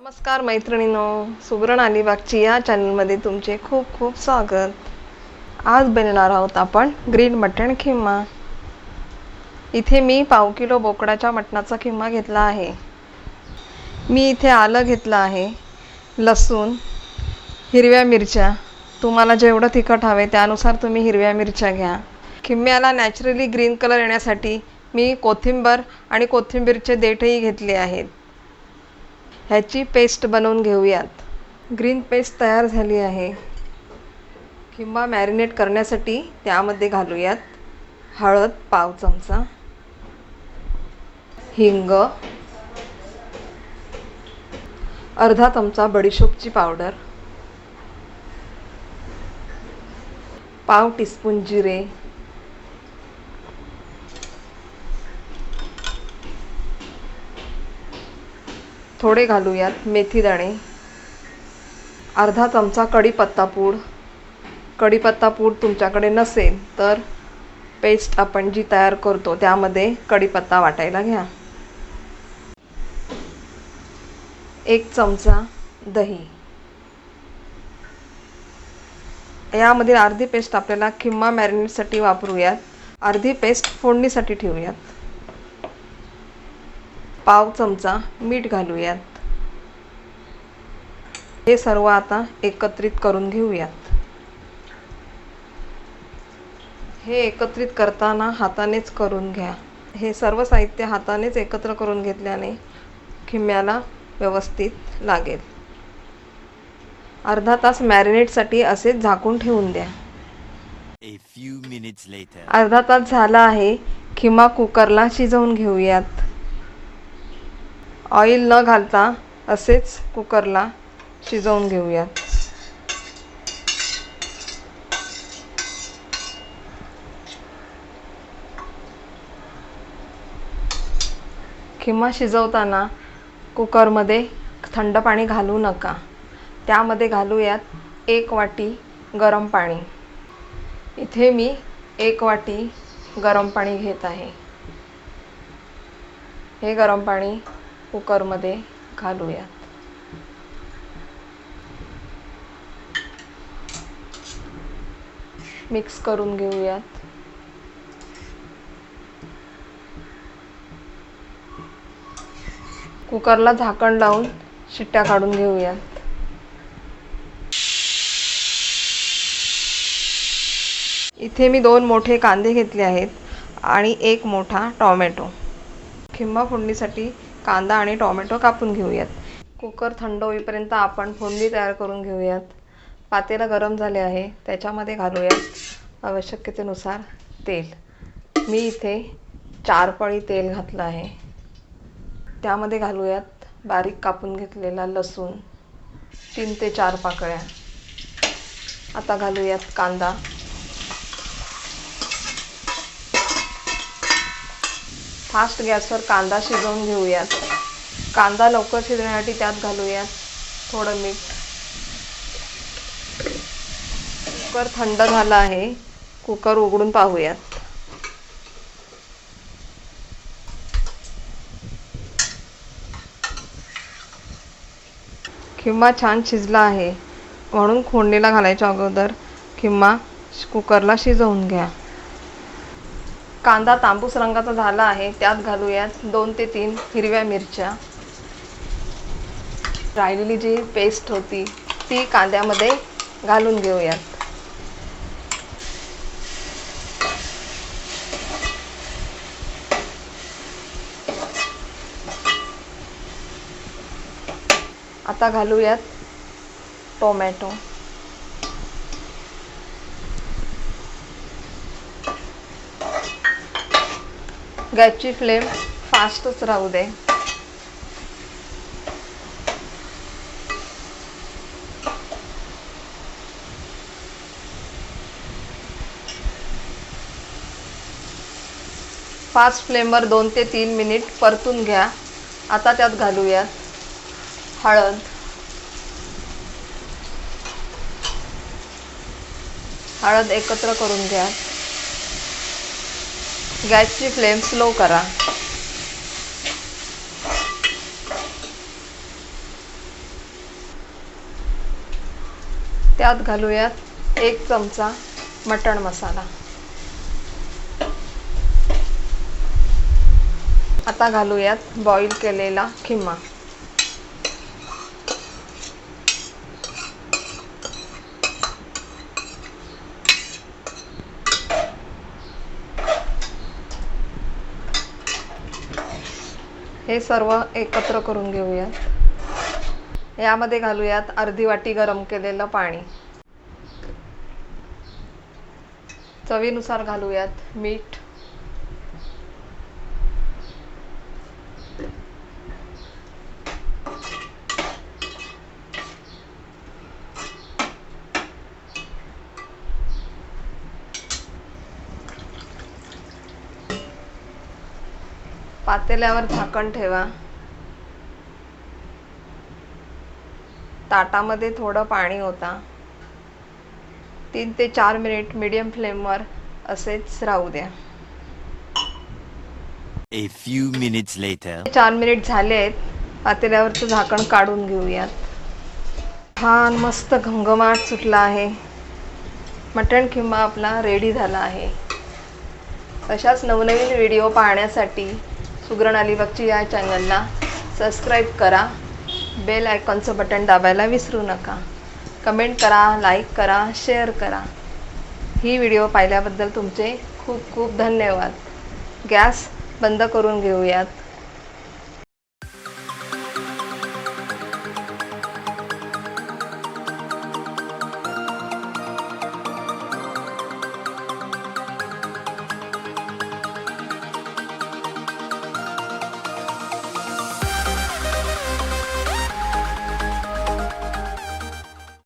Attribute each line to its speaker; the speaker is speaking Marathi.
Speaker 1: नमस्कार मैत्रिणींनो, सुगरण अलिबागची या चॅनलमध्ये तुमचे खूप खूप स्वागत. आज बनवणार आहोत आपण ग्रीन मटण खिमा. इथे मी पाव किलो बोकडाच्या मटणाचा खिमा घेतला आहे. मी इथे आलं घेतलं आहे, लसूण, हिरव्या मिरच्या. तुम्हाला जेवढं तिखट हवे त्यानुसार तुम्ही हिरव्या मिरच्या घ्या. खिम्याला नॅचरली ग्रीन कलर येण्यासाठी मी कोथिंबीर आणि कोथिंबीरचे देठही घेतले आहेत. ह्याची पेस्ट बनवून घेऊयात. ग्रीन पेस्ट तयार झाली आहे. किंवा मॅरिनेट करण्यासाठी त्यामध्ये घालूयात हळद पाव चमचा, हिंग, अर्धा चमचा बडीशोपची पावडर, पाव टीस्पून जिरे, थोडे घालूयात मेथीदाणे, अर्धा चमचा कढीपत्ता पूड. कढीपत्ता पूड तुमच्याकडे नसेल तर पेस्ट आपण जी तयार करतो त्यामध्ये कढीपत्ता वाटायला घ्या. 1 चमचा दही. यामध्ये अर्धी पेस्ट आपल्याला खिमा मॅरिनेटसाठी वापरूयात, अर्धी पेस्ट फोडणीसाठी ठेवूयात. पाव चमचा मीठ घालूयात. हे सर्व आता एकत्रित करून घेऊयात. हे एकत्रित करताना हातानेच करून घ्या. हे सर्व साहित्य हातानेच एकत्र करून घेतल्याने खिम्याला व्यवस्थित लागेल. अर्धा तास मॅरिनेटसाठी असेच झाकून ठेवून द्या. अर्धा तास झाला आहे. खिमा कुकरला शिजवून घेऊयात. ऑइल न घालता असेच कुकरला शिजवून घेऊयात. खिमा शिजवताना कुकरमध्ये थंड पाणी घालू नका. त्यामध्ये घालूयात 1 वाटी गरम पाणी. इथे मी 1 वाटी गरम पाणी घेत आहे. हे गरम पाणी कुकरमध्ये घालूयात. मिक्स करून घेऊयात. कुकरला झाकण लावून शिट्ट्या काढून घेऊयात. इथे मी 2 मोठे कांदे घेतले आहेत आणि 1 मोठा टोमॅटो. खिमा फोडणीसाठी कांदा आणि टोमॅटो कापून घेऊयात. कुकर थंड होईपर्यंत आपण फोडणी तयार करून घेऊयात. पातेलं गरम झाले आहे, त्याच्यामध्ये घालूयात आवश्यकतेनुसार तेल. मी इथे 4 पळी तेल घातलं आहे. त्यामध्ये घालूयात बारीक कापून घेतलेला लसूण, 3 ते 4 पाकळ्या. आता घालूयात कांदा. फास्ट गॅसवर कांदा शिजवून घेऊयात. कांदा लवकर शिजण्यासाठी त्यात घालूयात थोडं मीठ. कुकर थंड झाला आहे. कुकर उघडून पाहूयात. खिमा छान शिजला आहे, म्हणून फोडणीला घालायच्या अगोदर खिमा कुकरला शिजवून घ्या. कांदा तांबूस रंगाचा झाला आहे. त्यात घालूयात 2 ते 3 हिरव्या मिरच्या. राहिलेली जी पेस्ट होती ती कांद्यामध्ये घालून घेऊयात. आता घालूयात टोमॅटो. गॅसची फ्लेम फास्टच राहू दे. फास्ट फ्लेमवर 2 ते 3 मिनिट परतून घ्या. आता त्यात घालूयात हळद, हळद एकत्र करून घ्या. गॅसची फ्लेम स्लो करा. त्यात घालूयात 1 चमचा मटण मसाला. आता घालूयात बॉईल केलेला खिमा. हे सर्व एकत्र करून घेऊयात. यामध्ये घालूयात अर्धी वाटी गरम केलेलं पाणी. चवीनुसार घालूयात मीठ. पातेल्यावर झाकण ठेवा. ताटामध्ये थोडं पाणी ओता. 3 ते 4 मिनिट मीडियम फ्लेमवर असेच राहू द्या.
Speaker 2: A few minutes later.
Speaker 1: 4 minute झालेत. पातेल्यावरचं झाकण काढून घेऊयात. छान मस्त घमघमाट सुटला आहे. मटण किमा आपला रेडी झाला आहे. अशाच नवनवीन व्हिडिओ पाहण्यासाठी सुगरण अलिबागची या चॅनलला सबस्क्राईब करा. बेल आयकॉनचं बटन दाबायला विसरू नका. कमेंट करा, लाईक करा, शेअर करा. ही व्हिडिओ पाहिल्याबद्दल तुमचे खूप खूप धन्यवाद. गॅस बंद करून घेऊयात.